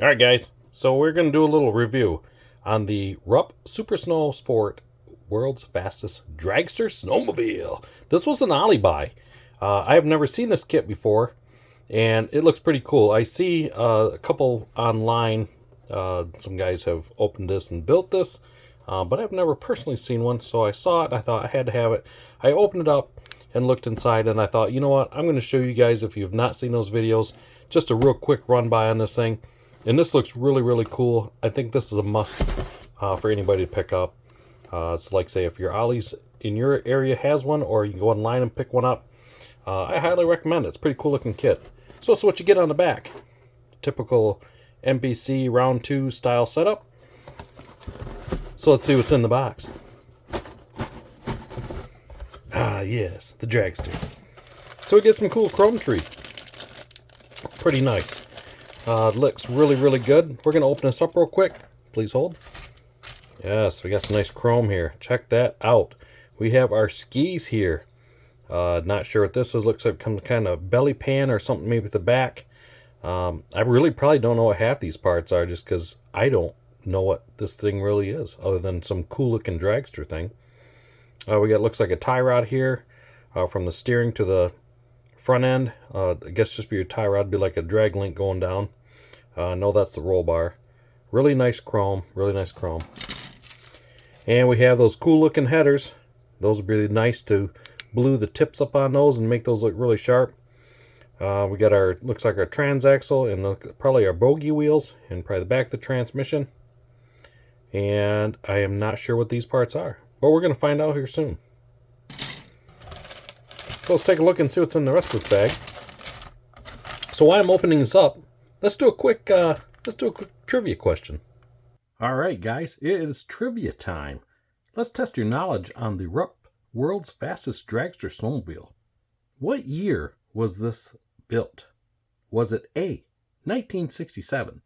Alright guys, so we're going to do a little review on the Rupp Super Snow Sport World's Fastest Dragster Snowmobile. This was an ollie buy. I have never seen this kit before, and it looks pretty cool. I see a couple online, some guys have opened this and built this, but I've never personally seen one, so I saw it and I thought I had to have it. I opened it up and looked inside, and I thought, you know what, I'm going to show you guys, if you've not seen those videos, just a real quick run by on this thing. And this looks really, really cool. I think this is a must for anybody to pick up. It's like, say, if your ollies in your area has one, or you can go online and pick one up. I highly recommend it. It's a pretty cool looking kit. So that's what you get on the back. Typical MBC round 2 style setup. So let's see what's in the box. Ah, yes, the Dragster. So we get some cool chrome tree. Pretty nice. Looks really, really good. We're going to open this up real quick. Please hold. Yes, we got some nice chrome here. Check that out. We have our skis here. Not sure what this is. Looks like some kind of belly pan or something maybe at the back. I really probably don't know what half these parts are, just because I don't know what this thing really is, other than some cool looking dragster thing. We got, looks like a tie rod here, from the steering to the front end. I guess just be your tie rod, be like a drag link going down. No, that's the roll bar. Really nice chrome, really nice chrome. And we have those cool looking headers. Those would be really nice to blue the tips up on those and make those look really sharp. We got our, looks like our transaxle and probably our bogey wheels and probably the back of the transmission. And I am not sure what these parts are, but we're going to find out here soon. So let's take a look and see what's in the rest of this bag. So while I'm opening this up, let's do a quick trivia question. All right, guys, it is trivia time. Let's test your knowledge on the Rupp World's Fastest Dragster Snowmobile. What year was this built? Was it A, 1967,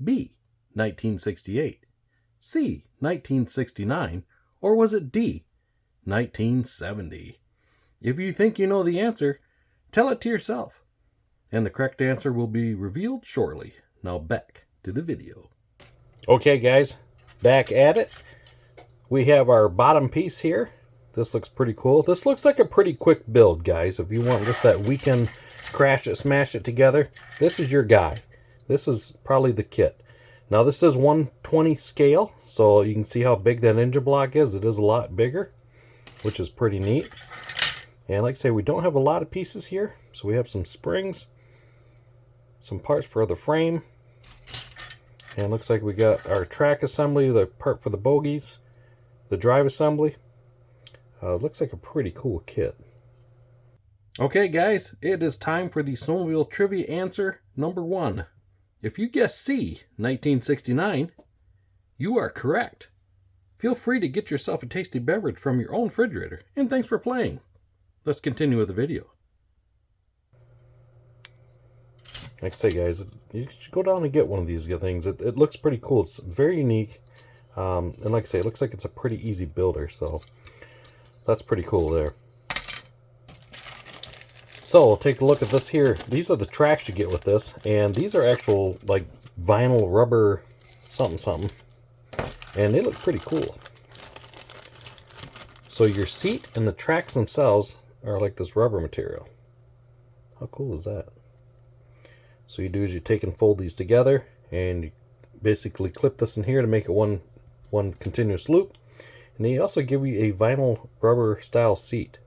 B, 1968, C, 1969, or was it D, 1970? If you think you know the answer, tell it to yourself. And the correct answer will be revealed shortly. Now back to the video. Okay guys, back at it. We have our bottom piece here. This looks pretty cool. This looks like a pretty quick build, guys. If you want just that weekend crash it, smash it together, this is your guy. This is probably the kit. Now this is 1/20 scale, so you can see how big that engine block is. It is a lot bigger, which is pretty neat. And like I say, we don't have a lot of pieces here. So we have some springs, some parts for the frame. And it looks like we got our track assembly, the part for the bogies, the drive assembly. Looks like a pretty cool kit. Okay guys, it is time for the snowmobile trivia answer number 1. If you guessed C, 1969, you are correct. Feel free to get yourself a tasty beverage from your own refrigerator, and thanks for playing. Let's continue with the video. Like I say, guys, you should go down and get one of these things. It looks pretty cool. It's very unique. And like I say, it looks like it's a pretty easy builder, so that's pretty cool there. So we'll take a look at this here. These are the tracks you get with this, and these are actual like vinyl rubber something, and they look pretty cool. So your seat and the tracks themselves are like this rubber material. How cool is that? So you do is you take and fold these together, and you basically clip this in here to make it one continuous loop. And they also give you a vinyl rubber style seat.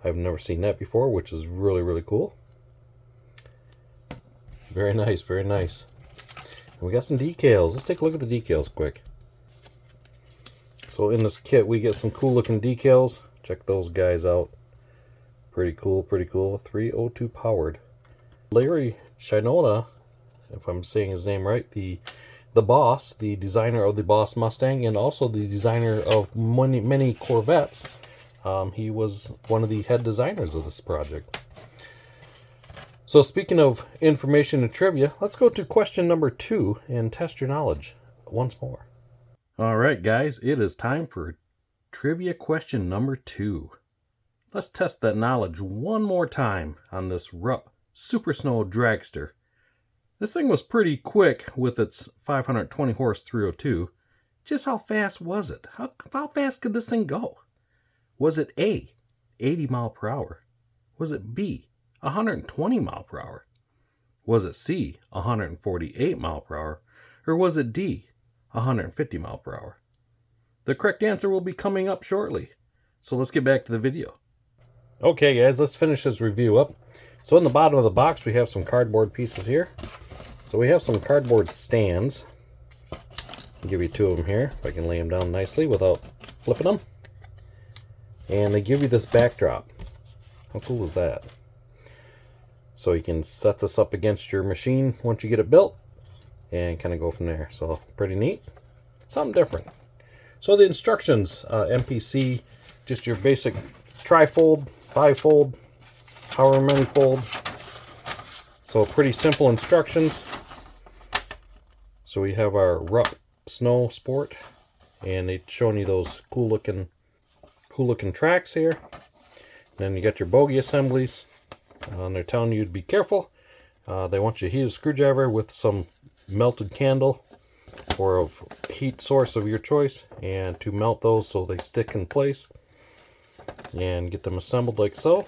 I've never seen that before, which is really, really cool. Very nice, very nice. And we got some decals. Let's take a look at the decals quick. So in this kit, we get some cool looking decals. Check those guys out. Pretty cool, pretty cool. 302 powered. Larry Shinoda, if I'm saying his name right, the boss, the designer of the Boss Mustang, and also the designer of many Corvettes. He was one of the head designers of this project. So speaking of information and trivia, let's go to question number 2 and test your knowledge once more. All right, guys, it is time for trivia question number 2. Let's test that knowledge one more time on this Rupp Super Snow Dragster. This thing was pretty quick with its 520 horse 302. Just how fast was it? How fast could this thing go? Was it A, 80 mile per hour? Was it B, 120 mile per hour? Was it C, 148 mile per hour? Or was it D, 150 mile per hour? The correct answer will be coming up shortly. So let's get back to the video. Okay guys, let's finish this review up. So in the bottom of the box we have some cardboard pieces here. So we have some cardboard stands. I'll give you two of them here, if I can lay them down nicely without flipping them. And they give you this backdrop. How cool is that? So you can set this up against your machine once you get it built and kind of go from there. So pretty neat. Something different. So the instructions, MPC, just your basic tri-fold, bifold, however many fold. So pretty simple instructions. So we have our rough snow sport, and it's showing you those cool looking tracks here. And then you got your bogey assemblies. And they're telling you to be careful. They want you to heat a screwdriver with some melted candle or a heat source of your choice, and to melt those so they stick in place and get them assembled like so.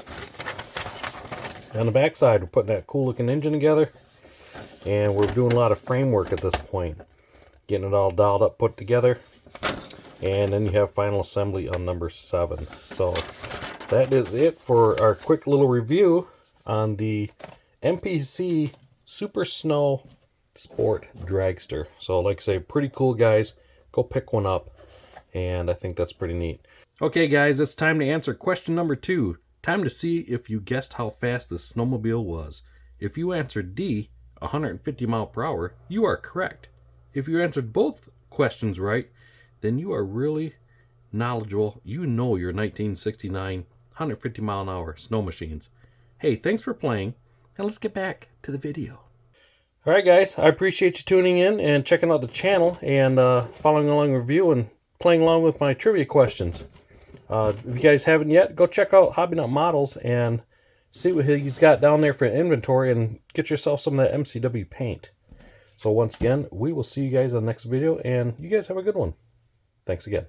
On the back side, we're putting that cool looking engine together, and we're doing a lot of framework at this point, getting it all dialed up, put together, and then you have final assembly on number 7. So that is it for our quick little review on the MPC Super Snow Sport Dragster. So like I say, pretty cool guys. Go pick one up, and I think that's pretty neat. Okay guys, it's time to answer question number 2. Time to see if you guessed how fast this snowmobile was. If you answered D, 150 mile per hour, you are correct. If you answered both questions right, then you are really knowledgeable. You know your 1969 150 mile an hour snow machines. Hey, thanks for playing, and let's get back to the video. Alright guys, I appreciate you tuning in and checking out the channel and following along the review and playing along with my trivia questions. If you guys haven't yet, go check out Hobby Nut Models and see what he's got down there for inventory, and get yourself some of that MCW paint. So once again, we will see you guys on the next video, and you guys have a good one. Thanks again.